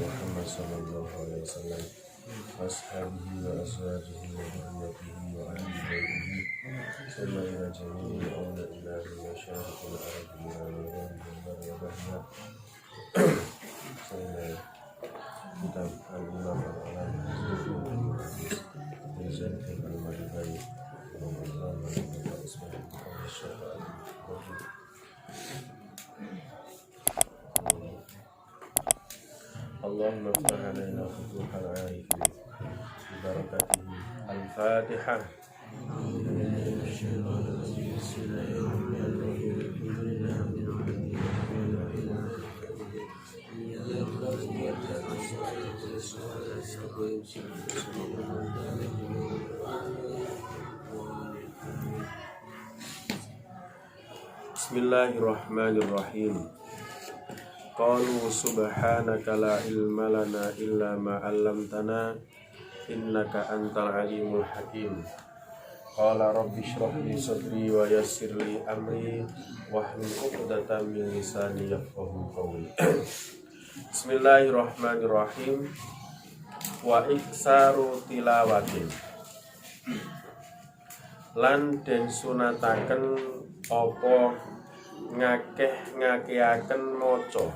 Muhammad sallallahu alaihi wasallam ashabihi wa azwajihi wa dhurriyyatihi wa ahli baitihi summa ila jami'i awliya'illahi wa syarikil ardi wa wa bahna kitab al-imam al-alam Rizal al-Madibay Allahumma aftah alaina futuhal arifin bibarakatihi al-Fatiha. Bismillahirrahmanirrahim. Qalu subhanaka la ilma lana illa ma 'allamtana innaka antal alimul hakim. Qala rabbi shrah li sadri wa yassir li amri wahlul 'uqdatam min lisani yafqahu qawli. Bismillahirrahmanirrahim. Wa iksaru tilawatin. Lan den sunataken apa ngakeh-ngakehaken maca.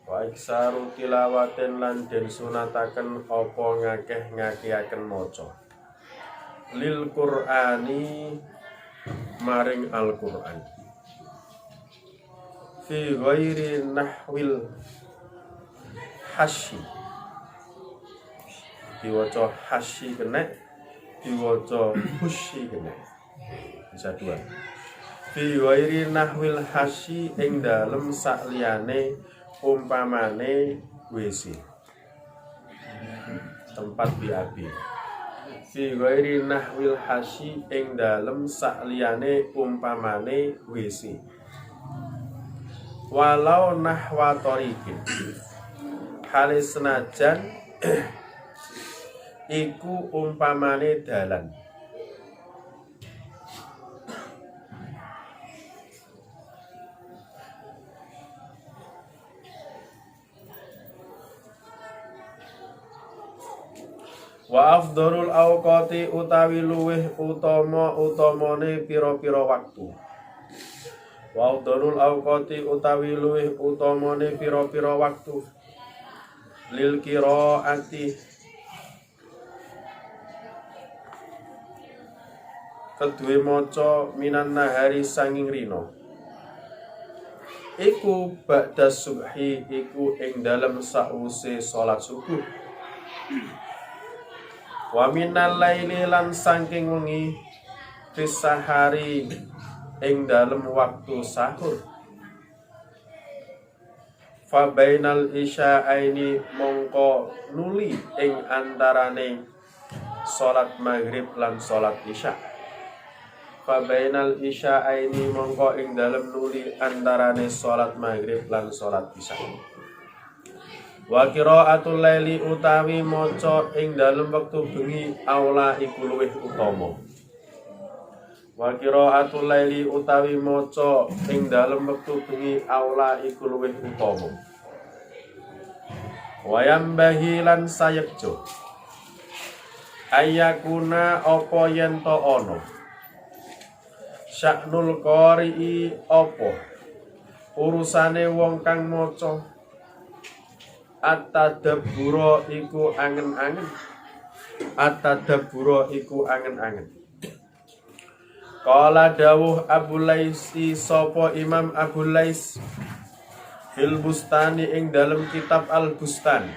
Wa iksaru tilawatin lan den sunataken apa ngakeh-ngakehaken maca. Lil Qur'ani maring Al-Qur'an. Fi ghairi nahwil hasyi. Diwaca hasyi kena, diwaca husyi kena. Bisa dua. Fi ghairi nahwil hasyi ing dalem sakliyane umpamane WC. Tempat BAB. Fi ghairi nahwil hasyi ing dalem sakliyane umpamane WC. Walau nahwa tariqin. Hale senajan iku umpamane dalan. Wa afdhalul awqati utawi luweh utamane pira-pira waktu. Wa afdhalul awqati utawi luweh utamane pira-pira waktu. Lil qiraati kedue maca minan nahari sanging rina. Iku ba'da subhi iku ing dalem sause salat subuh. Wa minal laili lan saking wengi fisahari ing dalem waktu sahur. Fa bainal isya'aini mongko nuli ing antarane salat maghrib lan salat isya. Fa bainal isya'aini mongko ing dalem nuli antarane salat maghrib lan salat isya. Wa qiraatul laili utawi maca ing dalem wektu bengi aula iku luwih utama. Wa qiraatul laili utawi maca ing dalem wektu bengi aula iku luwih utama. Wa yambahi lan sayekjo ayakuna apa yen to ana sya'nul qari'i apa urusane wong kang maca at-tadabbura iku angen-angen. At-tadabbura iku angen-angen. Qala dawuh Abu Laisi sapa Imam Abu Lais fil Bustani ing dalem kitab Al-Bustan.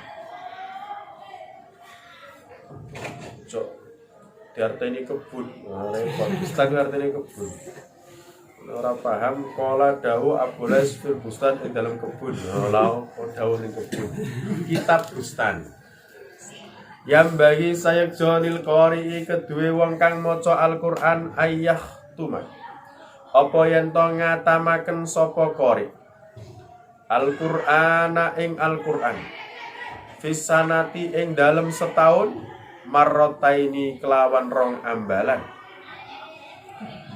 Cok diarteni kebun. Repot. Bustan artine kebun. Ora paham kala dawuh Abu Lais fil Bustan ing dalam kebun. Ora dawuh ning kebun. Kitab Bustan. Yang bagi saya jonil qori kedue wong kang maca Al-Qur'an ayah tuma. Apa yen to ngatamaken sapa qori. Al-Qur'ana ing Al-Qur'an. Fisanati ing dalem setahun marrotaini kelawan rong ambalan.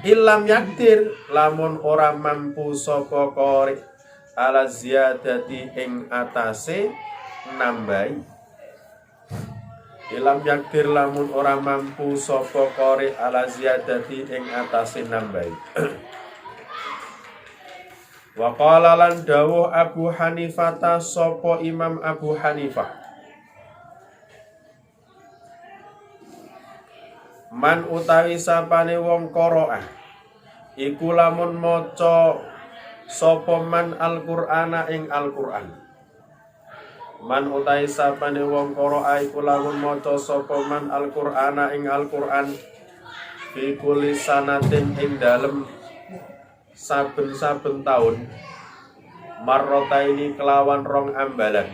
Ilam yakdir lamun ora mampu sapa qori ala ziyadati ing atase nambahi. Ilam yakdir lamun ora mampu sapa qari ala ziyadati ing atase nambahi. Wa qala lan dawuh Abu Hanifah sapa Imam Abu Hanifah, man utawi sapane wong qaraah iku lamun maca sapa man Al-Qur'ana ing Al-Qur'an. Man utawi sapane wong qaraah iku lamun maca sapa man Al-Qur'ana ing Al-Qur'an fi kulli sanatin ing dalem saben-saben taun marrotaini kelawan rong ambalan.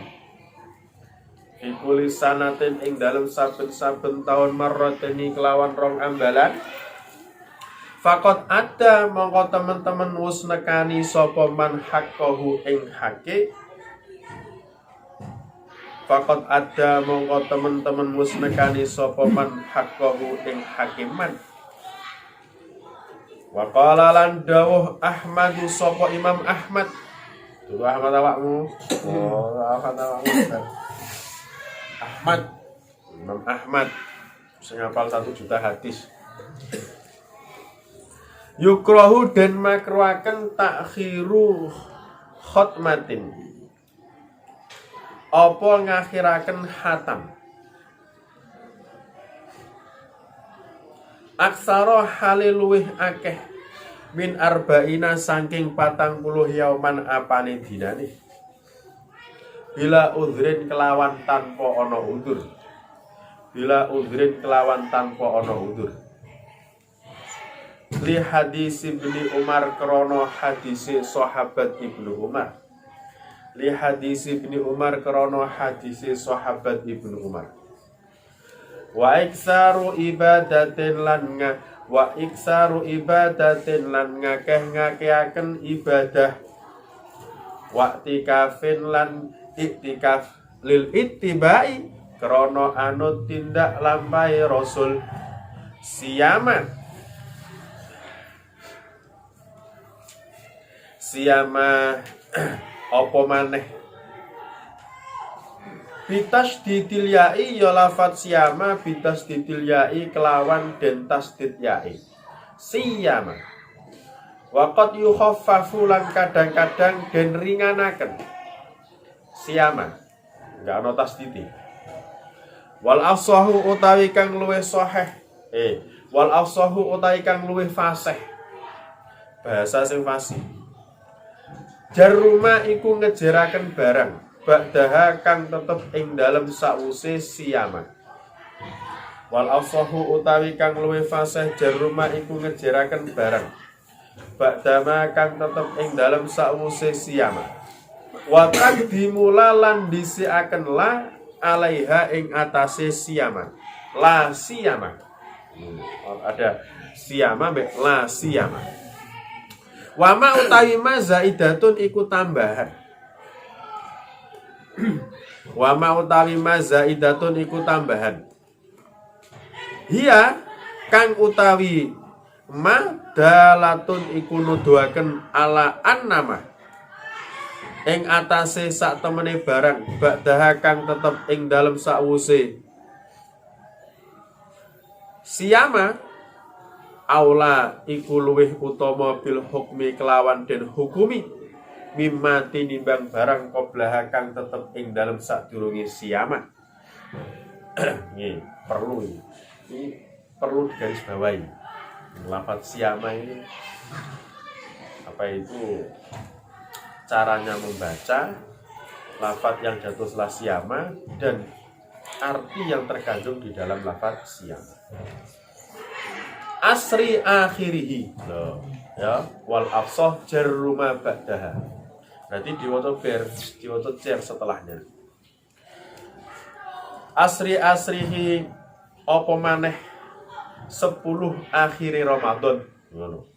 Fi kulli sanatin ing dalem saben-saben taun marrotaini kelawan rong ambalan. Fakot ada mongko teman-teman wis nekani sapa man haqqahu ing hake. Fakot ada mongko teman-teman wis nekani sapa man haqqahu ing hakiman. Wa qala lan dawuh Ahmadu sapa Imam Ahmad. Dulu Ahmad awakmu. Oh, Ahmad awakmu. Ahmad. Imam Ahmad sing hafal 1 juta hadis. Yukrahu dan makruhaken takhiru khotmatin. Apa ngakhiraken khatam. Aksara haliluwih akeh min arba'ina saking 40 yauman apane dinane. Bila udhrin kelawan tanpa ana udzur. Bila udhrin kelawan tanpa ana udzur. Li hadis Ibnu Umar krono hadise sahabat Ibnu Umar. Li hadis Ibnu Umar krono hadise sahabat Ibnu Umar. Wa iksaru ibadatin lan ngakeh-ngakehaken ibadah. Wa tikafin lan iktikaf lil ittibai krana anut tindak lampahe Rasul. Siyama apa maneh bitas didil yai ya lafat siyama bitas didil yai kelawan den tasdid yai siyama waqad yukhaffafu lan kadang-kadang den ringanaken siyama enggak ana tasdid wal afsahu utawi kang luwih sahih wal afsahu utawi kang luwih fasih bahasa sing fasih jaruma iku ngejeraken barang ba'daha kang tetep ing dalem sawuse siyama. Wal afsahu utawi kang luwih fasih jaruma iku ngejeraken barang ba'dama kang tetep ing dalem sawuse siyama. Wa taqdimu lan disiaken la alaiha ing atase siyama. La siyama. Ada siyama mek la siyama. Wa ma utawi ma zaidatun iku tambahan. Wa ma utawi ma zaidatun iku tambahan. Hiya kang utawi ma dalatun iku nuduhaken ala annama ing atase sak temene barang ba'daha kang tetep ing dalem sawuse siyama aula iku luwih utama bil hukmi kelawan den hukumi mimma tinimbang barang qoblaha kang tetep ing dalem sadurunge siyama. Nggih, perlu digaris bawahi. Lafaz siyama ini apa itu caranya membaca lafaz yang jatuh setelah siyama dan arti yang terkandung di dalam lafaz siyama. Asri akhirihi ya wal afsah jarruma ba'daha. Berarti diwaca cer setelahnya. Asrihi apa maneh 10 akhiri Ramadan ngono.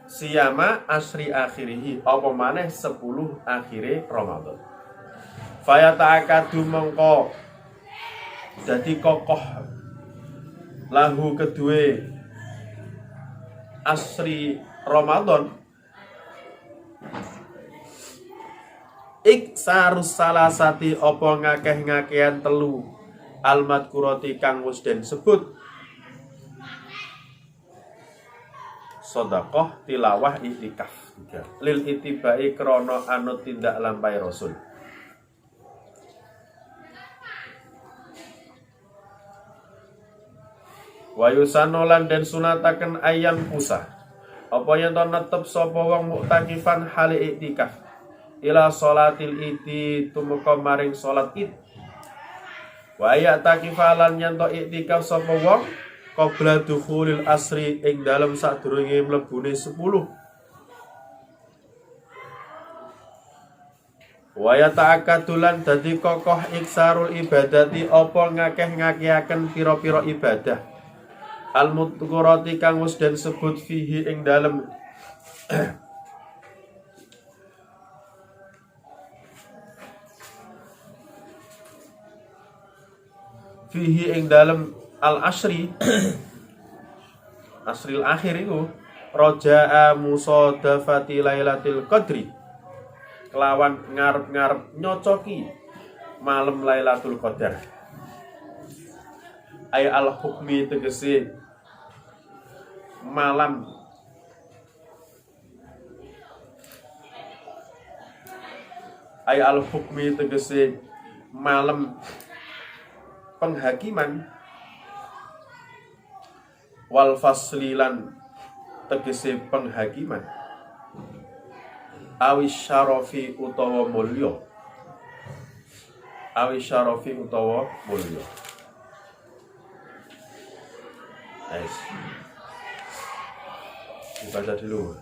Siyama asri akhirihi apa maneh 10 akhiri Ramadan. Faya ta'akadu mengko dadi kokoh lahu kedue asri Ramadan Iksarus salasati apa ngakeh-ngakehan telu almadkurati kang wis den sebut. Sedekah, tilawah, iktikaf. Lil itibai krana anut tindak lampahi Rasul. Wa yusanolan den sunataken ayam pusa. Apa yen to netep sapa wong muktakifan hale iktikaf ila sholatil idi tumeka maring salat id. Wa ya takifalan yen to iktikaf sapa wong qabla dukhulil asri ing dalem sadurunge mlebune 10. Wa ya ta'akkadulan dadi kokoh iksarul ibadati apa ngakeh-ngakehaken pira-pira ibadah al-mudhkurati kang wis den sebut fihi ing dalem fihi ing dalem al-asri asril akhir itu roja'a musadafati lailatul qadri kelawan ngarep-ngarep nyocoki malam Lailatul Qadar. Ay al-hukmi tegese malam ay al-hukmi tegese malam penghakiman wal faslilan tegese penghakiman awis syarafi utawa mulya Guys, dibaca dulu.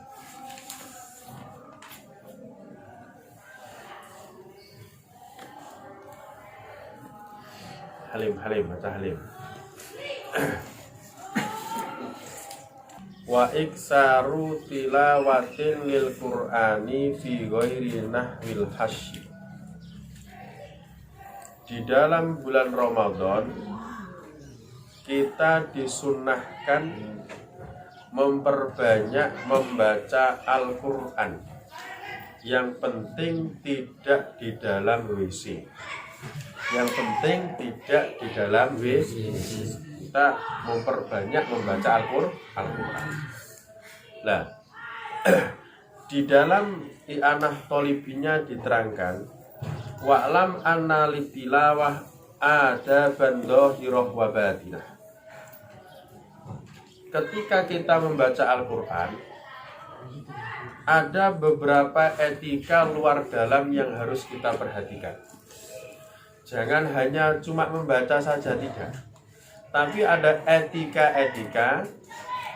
Halim, baca Halim. Wa iksaru tilawatin lil Qur'ani fi ghairi nahwil hasyi. Di dalam bulan Ramadan kita disunnahkan memperbanyak membaca Al-Qur'an. Yang penting tidak di dalam WC. Yang penting tidak di dalam WC. Kita memperbanyak membaca Al-Qur'an. Nah, di dalam i'anah tolibinya diterangkan wa'lam anna litilawah adaban dhahirah wa batinah. Ketika kita membaca Al-Qur'an ada beberapa etika luar dalam yang harus kita perhatikan. Jangan hanya cuma membaca saja, tidak. Tapi ada etika-etika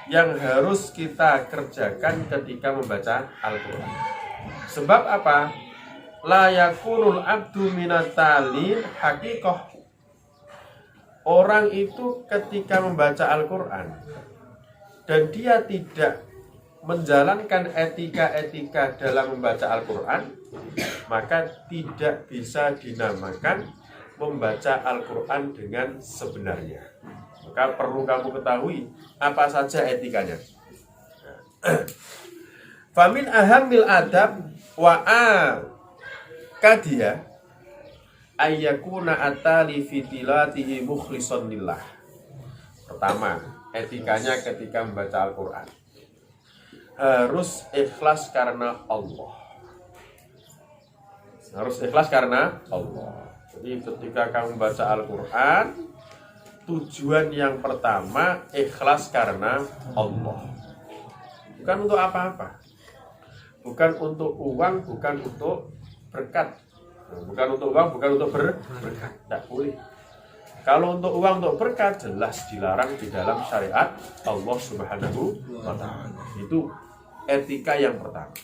yang harus kita kerjakan ketika membaca Al-Quran. Sebab apa? La yakunul abdu minatalin hakikoh. Orang itu ketika membaca Al-Quran dan dia tidak menjalankan etika-etika dalam membaca Al-Quran, maka tidak bisa dinamakan membaca Al-Quran dengan sebenarnya. Maka perlu kamu ketahui apa saja etikanya. Famin ahamil adab wa kadia ayyakuna atali fitilatihi mukhlisan lillah. Pertama, etikanya ketika membaca Al-Quran harus ikhlas karena Allah. Harus ikhlas karena Allah. Jadi ketika kamu baca Al-Quran, tujuan yang pertama ikhlas karena Allah. Bukan untuk apa-apa. Bukan untuk uang, bukan untuk berkat. Bukan untuk uang, bukan untuk berkat. Tidak boleh. Kalau untuk uang, untuk berkat, jelas dilarang di dalam syariat Allah Subhanahu wa ta'ala. Itu etika yang pertama.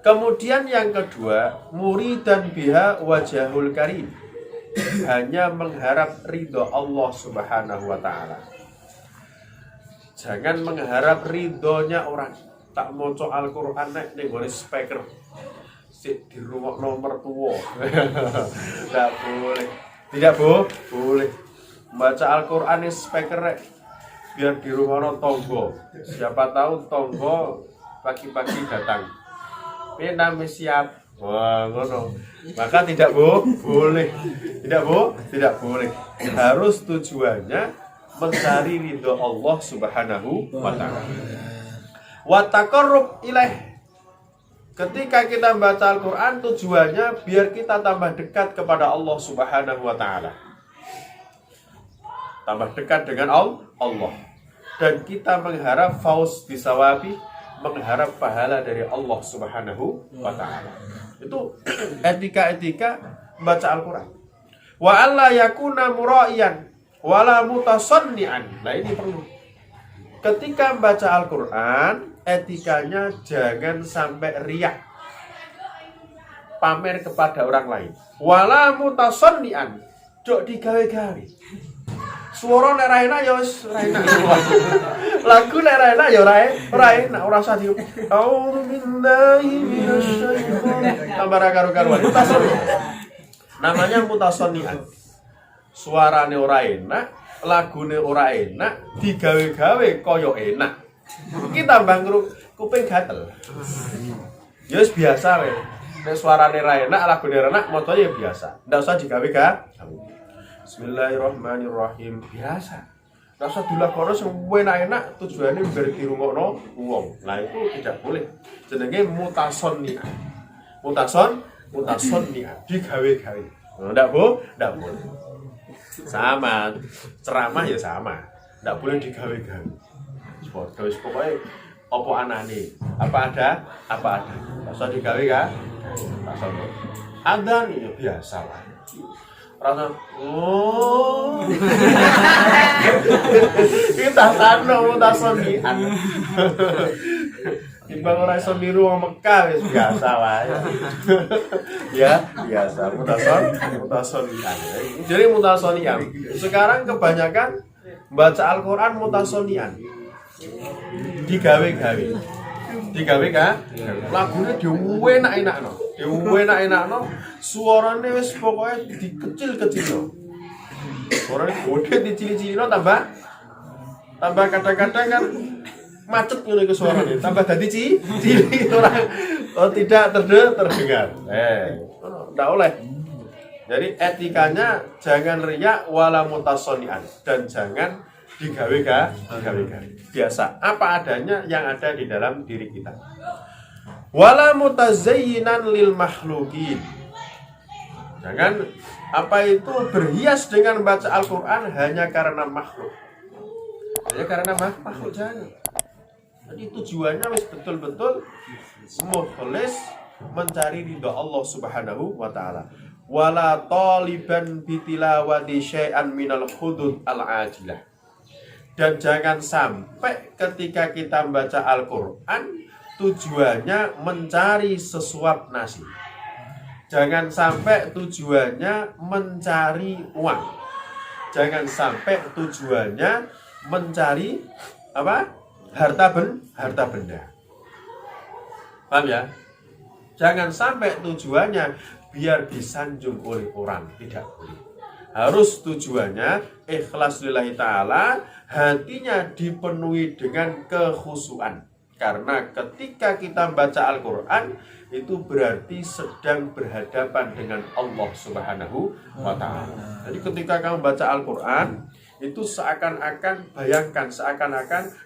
Kemudian yang kedua, muridan biha wajahul karim. Hanya mengharap ridho Allah Subhanahu wa ta'ala. Jangan mengharap ridhonya orang. Tak maca Al-Quran nek ning ngone speaker sik di rumah nomor tua. Tidak boleh. Tidak boleh. Baca Al-Quran ning speaker rek biar di rumah tonggo. Siapa tahu tonggo pagi-pagi datang. Nami siap, Wah, ngono. Maka tidak boleh. Tidak boleh. Harus tujuannya mencari ridho Allah Subhanahu wa taala. Wa taqarrub ilaih. Ketika kita membaca Al-Qur'an tujuannya biar kita tambah dekat kepada Allah Subhanahu wa taala. Tambah dekat dengan Allah. Dan kita mengharap fauz bisawabi, mengharap pahala dari Allah Subhanahu wa taala. Itu etika-etika membaca Al-Qur'an. Wa alla yakuna mura'iyan wala mutasannian. Nah, ini perlu. Ketika membaca Al-Qur'an, etikanya jangan sampai riak. Pamer kepada orang lain. Wala mutasannian. Dok digawe-gawe. Suara nek ra enak ya wis ra enak. Lagu nek ra enak ya ora enak, ora usah di. A'udzu billahi minasyaitonir. Tambah karo-karuan. Namanya mutasonnian. Suarane ora enak, lagune ora enak, digawe-gawe kaya enak. Iki tambah kuping gatel. Ya wis biasa wae. Nek suarane ra enak, lagune ra enak, motonya ya biasa. Ndak usah digawe-gawe. Bismillahirrahmanirrahim. Biasa. Ndak usah dilakoni sing enak-enak tujuane biar dirungokno wong. Nah itu tidak boleh. Jenenge mutasonnian. Mutasonnian digawe-gawe. Ndak boleh. Sama ceramah ya sama. Ndak boleh digawe-gawe. Wis pokoke apa anane? Apa ada? Ndak usah digawe ka? Tak sono. Adzan ya biasa lah. Rasa kita sano mutasonian. Timbang ora iso niru wong Mekah wis biasa wae. Ya, biasa mutasonian. Jadi mutasonian. Sekarang kebanyakan baca Al-Qur'an mutasonian. Digawe-gawe kan? Lagune diuenak-enakno. Suarane wis pokoke dikecil-kecilno. Suarane gede dicili-cilino tambah kadang-kadang kan macet ngono iku suarane. Tambah dadi cilik ora tidak terdengar. Ndak oleh. Jadi etikanya jangan riya wala mutasonian dan jangan digawe-gawe. Biasa apa adanya yang ada di dalam diri kita. Wala mutazayyinan lil makhluqin. Jangan apa itu berhias dengan baca Al-Qur'an hanya karena makhluk. Hanya karena makhluk jangan. Jadi tujuannya wis betul-betul mukhlis mencari ridha Allah Subhanahu wa taala. Wala taliban bitilawati syai'an minal hudud al-ajilah. Dan jangan sampai ketika kita membaca Al-Qur'an tujuannya mencari sesuap nasi. Jangan sampai tujuannya mencari uang. Jangan sampai tujuannya mencari apa? Harta benda. Paham ya? Jangan sampai tujuannya biar disanjung oleh orang, tidak boleh. Harus tujuannya ikhlas lillahi ta'ala, hatinya dipenuhi dengan kekhusyuan. Karena ketika kita baca Al-Qur'an itu berarti sedang berhadapan dengan Allah Subhanahu wa taala. Jadi ketika kamu baca Al-Qur'an itu seakan-akan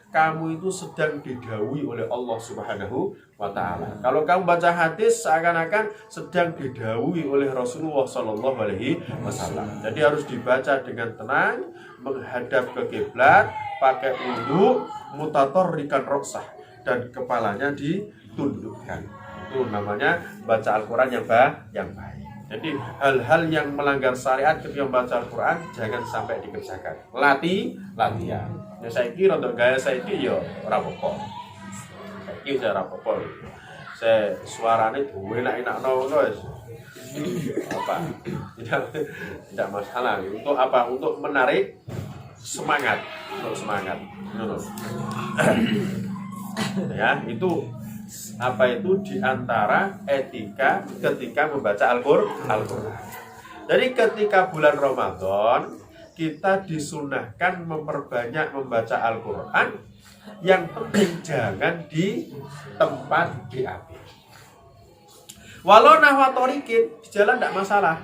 kamu itu sedang didhawuhi oleh Allah Subhanahu wa taala. Kalau kamu baca hadis seakan-akan sedang didhawuhi oleh Rasulullah sallallahu alaihi wasallam. Jadi harus dibaca dengan tenang, menghadap ke kiblat, pakai wudu, mutatarrikan ruksah dan kepalanya ditundukkan. Itu namanya baca Al-Qur'an yang baik. Jadi hal-hal yang melanggar syariat ketika membaca Al-Qur'an jangan sampai dikerjakan. Latihan. Ya saiki untuk gaya saiki ya ora apa-apa. Saiki ora apa-apa. Saya suarane enak-enakno wis. Apa? Tidak masalah. Untuk apa? Untuk menarik semangat. Ya, itu apa itu diantara etika ketika membaca Al-Qur'an. Jadi ketika bulan Ramadan kita disunahkan memperbanyak membaca Al-Qur'an. Yang penting jangan di tempat di api. Walau nahwa torikin, di jalan tidak masalah.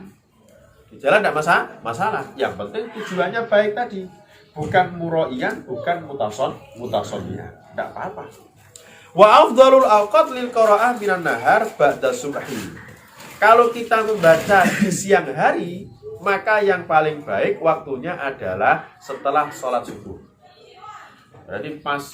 Di jalan tidak masalah. Yang penting tujuannya baik tadi. Bukan muro'iyan, bukan mutasonian. Tidak apa-apa. Wa afdhalul awqat lil qira'ah minan nahar ba'da subhi. Kalau kita membaca di siang hari, maka yang paling baik waktunya adalah setelah sholat subuh. Berarti pas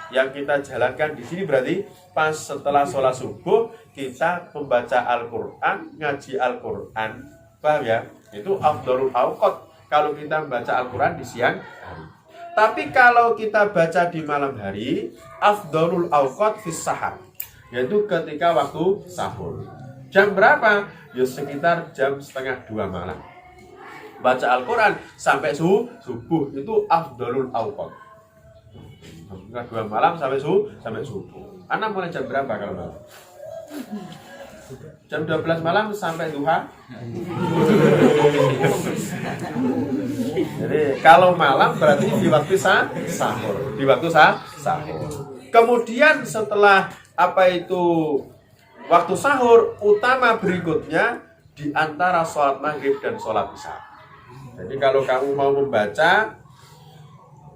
yang kita jalankan di sini berarti pas setelah sholat subuh kita membaca Al-Quran, ngaji Al-Quran, paham ya? Itu afdhalul awqat kalau kita membaca Al-Quran di siang hari. Tapi kalau kita baca di malam hari, afdhalul awqat fis sahar, yaitu ketika waktu sahur. Jam berapa? Ya sekitar jam 1:30 malam. Baca Al-Quran sampai subuh itu afdhalul awqat. 1:30 malam sampai subuh. Anak mulai jam berapa kalau malam? Jam 12 malam sampai duha. Jadi kalau malam berarti di waktu sahur. Di waktu sahur. Kemudian setelah waktu sahur utama berikutnya di antara sholat maghrib dan sholat isya. Jadi kalau kamu mau membaca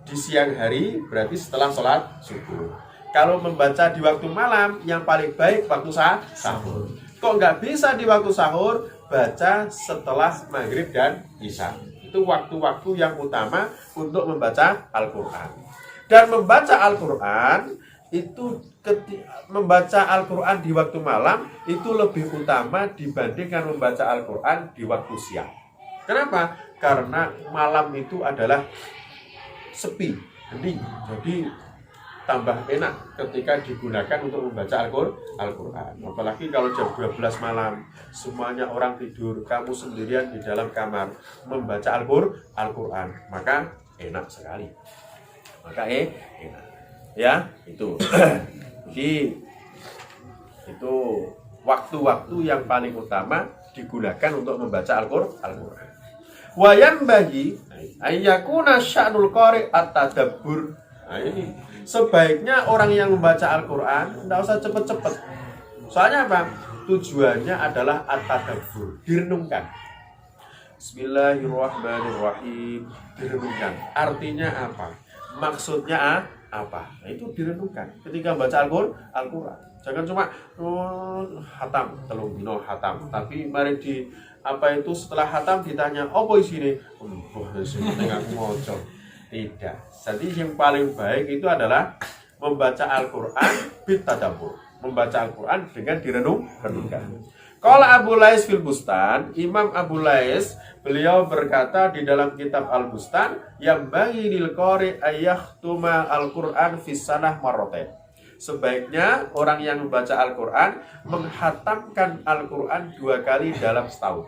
di siang hari berarti setelah sholat subuh. Kalau membaca di waktu malam yang paling baik waktu sahur. Kok nggak bisa di waktu sahur? Baca setelah maghrib dan isya. Itu waktu-waktu yang utama untuk membaca Al-Quran. Dan membaca Al-Quran itu membaca Al-Quran di waktu malam itu lebih utama dibandingkan membaca Al-Quran di waktu siang. Kenapa? Karena malam itu adalah sepi, hening. Jadi tambah enak ketika digunakan untuk membaca Al-Quran. Apalagi kalau jam 12 malam semuanya orang tidur, kamu sendirian di dalam kamar membaca Al-Quran, maka enak sekali. Maka enak. Ya, itu. Jadi itu waktu-waktu yang paling utama digunakan untuk membaca Al-Quran. Wayan bagi ayyakuna sya'nul qari at-tadabbur. Nah, ini sebaiknya orang yang membaca Al-Quran tidak usah cepet-cepet. Soalnya apa? Tujuannya adalah at-tadabbur, direnungkan. Bismillahirrahmanirrahim, direnungkan. Artinya apa? Maksudnya apa? Nah, itu direnungkan ketika baca Al-Quran. Jangan cuma hatam, telung dino hatam. Tapi mari setelah hatam ditanya, apa isine? Tengah moco. Tidak. Jadi yang paling baik itu adalah membaca Al-Quran bitadabbur. Membaca Al-Quran dengan direnungkan. Kalau Abu Lais fil Bustan, Imam Abu Lais beliau berkata di dalam kitab Al-Bustan, yang bagi lil qari ayyahtuma Al-Quran fis sanah marratain. Sebaiknya orang yang membaca Al-Quran menghatamkan Al-Quran 2 kali dalam setahun.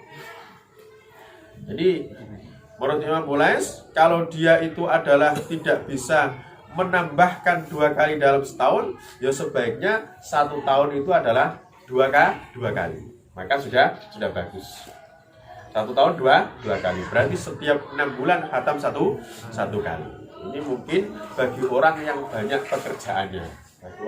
Jadi menurut Imam Abu Lais, kalau dia itu adalah tidak bisa menambahkan 2 kali dalam setahun, ya sebaiknya 1 tahun itu adalah 2 kali. Maka sudah bagus. 1 tahun 2 kali. Berarti setiap 6 bulan khatam satu kali. Ini mungkin bagi orang yang banyak pekerjaannya. 1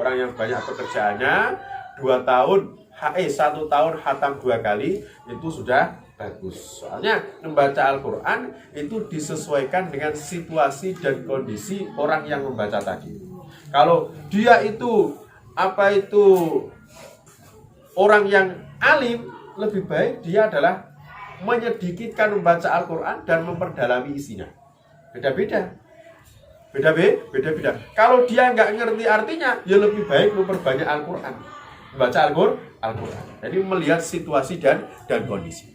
tahun khatam 2 kali itu sudah bagus. Soalnya membaca Al-Quran itu disesuaikan dengan situasi dan kondisi orang yang membaca tadi. Kalau dia itu orang yang alim, lebih baik dia adalah menyedikitkan membaca Al-Quran dan memperdalami isinya. Beda-beda. Kalau dia nggak ngerti artinya, ya lebih baik memperbanyak Al-Quran, membaca Al-Quran. Jadi melihat situasi dan kondisi.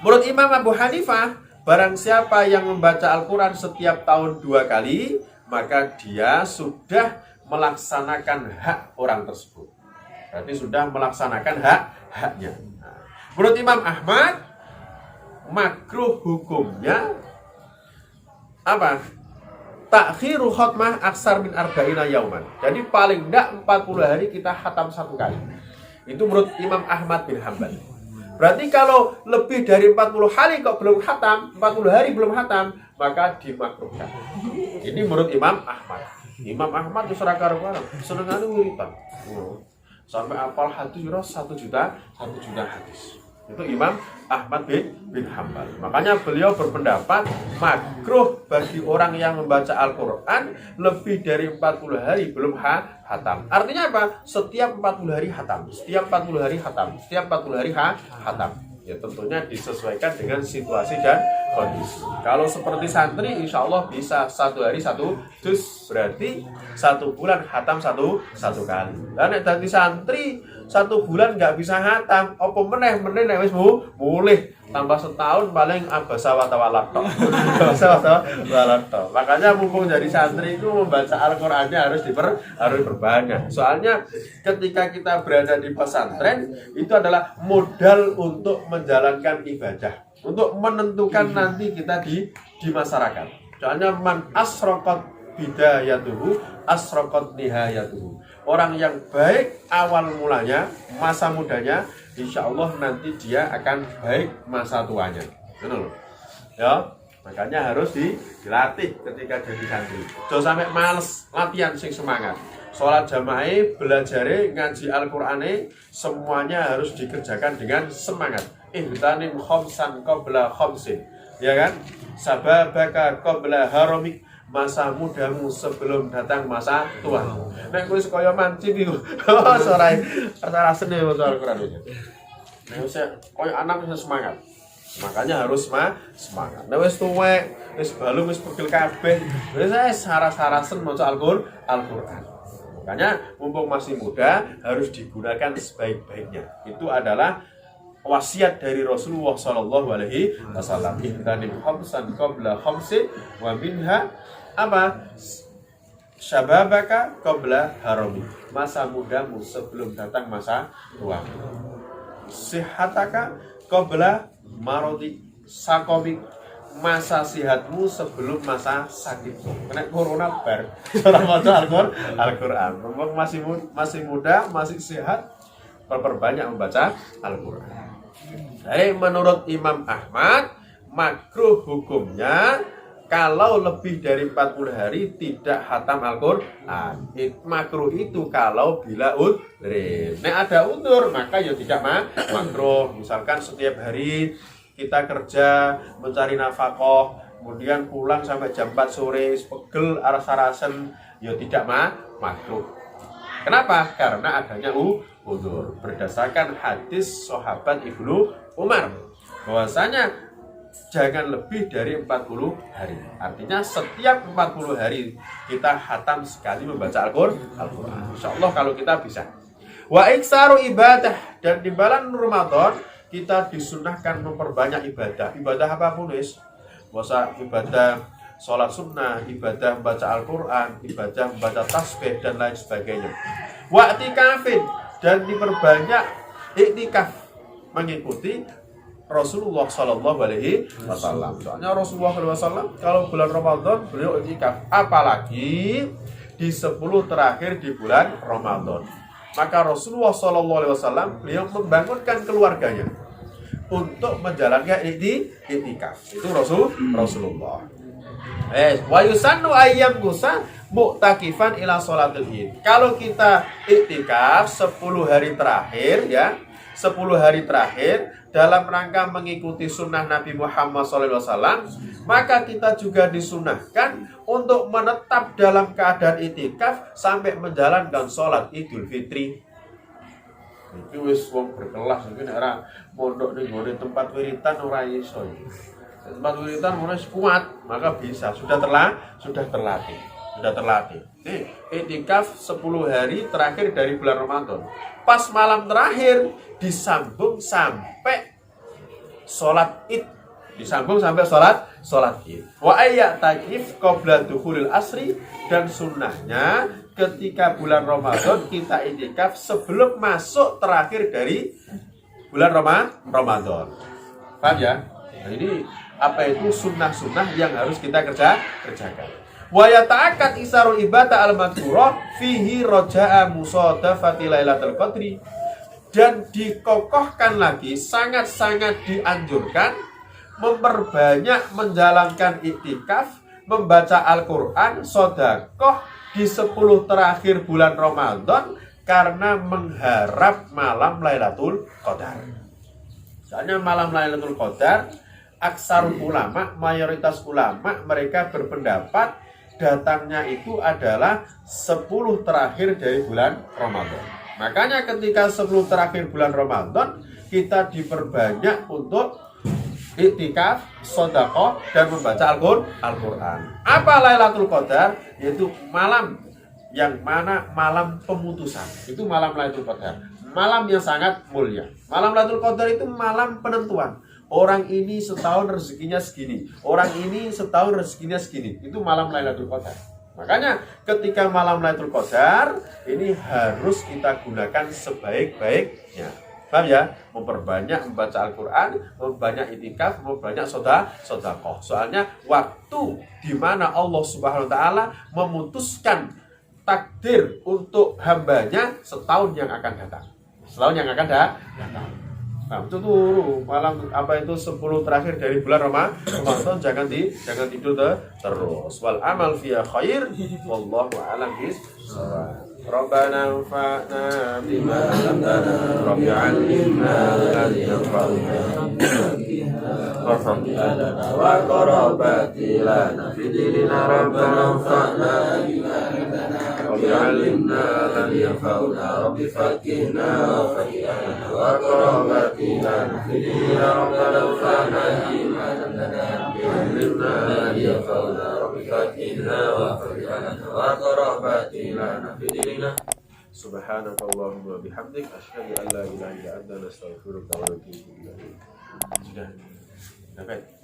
Menurut Imam Abu Hanifah, barang siapa yang membaca Al-Quran setiap tahun 2 kali, maka dia sudah melaksanakan hak orang tersebut. Berarti sudah melaksanakan haknya. Menurut Imam Ahmad, makruh hukumnya apa? Takhiru khutmah aksar min arba'ina yauman. Jadi paling enggak 40 hari kita khatam 1 kali. Itu menurut Imam Ahmad bin Hanbal. Berarti kalau lebih dari 40 hari kok belum khatam, 40 hari belum khatam, maka dimakruhkan. Ini menurut Imam Ahmad. Imam Ahmad itu serakar barang, senengane wiritan. sampai apal hadis 1 juta hadis. Itu Imam Ahmad bin Hambal. Makanya beliau berpendapat makruh bagi orang yang membaca Al-Quran lebih dari 40 hari belum hatam. Artinya apa? Setiap 40 hari hatam. Setiap 40 hari hatam. Setiap 40 hari hatam. Ya tentunya disesuaikan dengan situasi dan kondisi. Kalau seperti santri, insya Allah bisa 1 hari 1 juz, berarti 1 bulan hatam satu kali. Dan dari santri 1 bulan nggak bisa hatam, apa meneh nek wis mulih tambah setahun paling abasa wa tawalla tok. Makanya mumpung jadi santri itu membaca Al-Qur'annya harus diperbanyak. Soalnya ketika kita berada di pesantren itu adalah modal untuk menjalankan ibadah, untuk menentukan nanti kita di masyarakat. Soalnya man asraqat bidayatuhu asraqat nihayatuhu. Orang yang baik awal mulanya, masa mudanya, insya Allah nanti dia akan baik masa tuanya. Betul? Ya, makanya harus dilatih ketika jadi santri. Jangan sampai males, latihan sing semangat. Sholat jamaah, belajar, ngaji Al-Qur'ane, semuanya harus dikerjakan dengan semangat. Ihtanim khamsan qabla khamsin. Ya kan? Sababaka qabla haramik. Masa mudamu sebelum datang masa tua. Nek kowe kaya mancing iku. Sorai rasa sene maca Al-Qur'an iki. Nek wis kaya anak wis semangat. Makanya harus semangat. Nek wis tuwek, wis balung wis pegel kabeh, wis saras-sarasen maca Al-Qur'an. Makanya mumpung masih muda harus digunakan sebaik-baiknya. Itu adalah wasiat dari Rasulullah sallallahu alaihi wasallam. Ihtanim khamsan qabla khamsin wa minha apa? Syababaka qabla harami. Masa mudamu sebelum datang masa tua. Sihataka qabla marodi sakomik. Masa sihatmu sebelum masa sakitmu. Kena corona bar. Ora maca Al-Qur'an. Mumpung masih muda, masih sehat, perbanyak membaca Al-Qur'an. Jadi menurut Imam Ahmad, makruh hukumnya kalau lebih dari 40 hari tidak hatam Al-Qur'an. Makruh itu kalau bila udhrin. Nek ada udzur maka ya tidak makruh. Misalkan setiap hari kita kerja mencari nafkah, kemudian pulang sampai jam 4 sore, pegel aras-arasen, ya tidak makruh. Kenapa? Karena adanya udzur. Berdasarkan hadis sahabat Ibnu Umar bahwasanya jangan lebih dari 40 hari. Artinya setiap 40 hari kita hatam sekali membaca Al-Qur'an. Insyaallah kalau kita bisa. Wa iksaru ibadah, dan di bulan Ramadan kita disunahkan memperbanyak ibadah. Ibadah apapun wis. Masa ibadah sholat sunnah, ibadah membaca Al-Qur'an, ibadah membaca tasbih dan lain sebagainya. Wa i'tikafin, dan diperbanyak i'tikaf mengikuti Rasulullah Sallallahu Alaihi Wasallam. Soalnya Rasulullah Sallallahu Alaihi Wasallam kalau bulan Ramadan beliau i'tikaf, apalagi di 10 terakhir di bulan Ramadan. Maka Rasulullah Sallallahu Alaihi Wasallam beliau membangunkan keluarganya untuk menjalankan i'tikaf. Itu Rasulullah. Wa yusannu ayyam gusa mu'takifan ila sholatil id. Kalau kita i'tikaf 10 hari terakhir ya, 10 hari terakhir dalam rangka mengikuti sunnah Nabi Muhammad SAW, maka kita juga disunahkan untuk menetap dalam keadaan i'tikaf sampai menjalankan sholat Idul Fitri. Itu wis wong berkelas, mungkin ora mondok ning gone tempat wiritan ora iso. Tempat wiritan mulai kuat, maka bisa sudah terlatih. I'tikaf 10 hari terakhir dari bulan Ramadan. Pas malam terakhir disambung sampai sholat Id. Disambung sampai sholat Id. Wa ayyatakif qabla dukhulil asri, dan sunnahnya ketika bulan Ramadan kita i'tikaf sebelum masuk terakhir dari bulan Ramadan. Paham ya? Nah, ini apa itu sunnah-sunnah yang harus kita kerjakan. Wa yata'akkad isaru ibadah al-madhkurah fihi raja'a musadafati lailatul qadri, dan dikokohkan lagi, sangat-sangat dianjurkan memperbanyak menjalankan i'tikaf, membaca Al-Qur'an, sedekah di 10 terakhir bulan Ramadan, karena mengharap malam Lailatul Qadar. Soalnya malam Lailatul Qadar, aksarul ulama, mayoritas ulama mereka berpendapat datangnya itu adalah 10 terakhir dari bulan Ramadan. Makanya ketika 10 terakhir bulan Ramadan, kita diperbanyak untuk iktikaf, sedekah, dan membaca Al-Quran. Apa Lailatul Qadar? Yaitu malam yang mana malam pemutusan. Itu malam Lailatul Qadar. Malam yang sangat mulia. Malam Lailatul Qadar itu malam penentuan. Orang ini setahun rezekinya segini, orang ini setahun rezekinya segini. Itu malam Lailatul Qadar. Makanya ketika malam Lailatul Qadar ini harus kita gunakan sebaik-baiknya. Paham ya? Memperbanyak membaca Al-Quran, memperbanyak itikaf, memperbanyak sedekah. Soalnya waktu di mana Allah Subhanahu wa taala memutuskan takdir untuk hambanya setahun yang akan datang. Setahun yang akan datang. Nah, itu tuh malam apa itu 10 terakhir dari bulan Ramadan jangan tidur terus. Wal amal fiya khair wallahu a'lam bis-shawab. Rabbana anfa'na bima 'allamtana rabbi 'allimna alladhi yanfa'una warhamna wa qarabati lana fi dinina rabbana anfa'na bima 'allamtana rabbi 'allimna alladhi yanfa'una rabbi faqihna wa faqihna wa qarabati lana fi dinina rabbana anfa'na bima 'allamtana rabbi 'allimna alladhi yanfa'una rabbi faqihna wa faqihna wa qarabati lana fi dinina. Subhanakallahumma bihamdik asyhadu an la ilaha illa anta astaghfiruka wa atubu ilaik. Sudah. Dapat.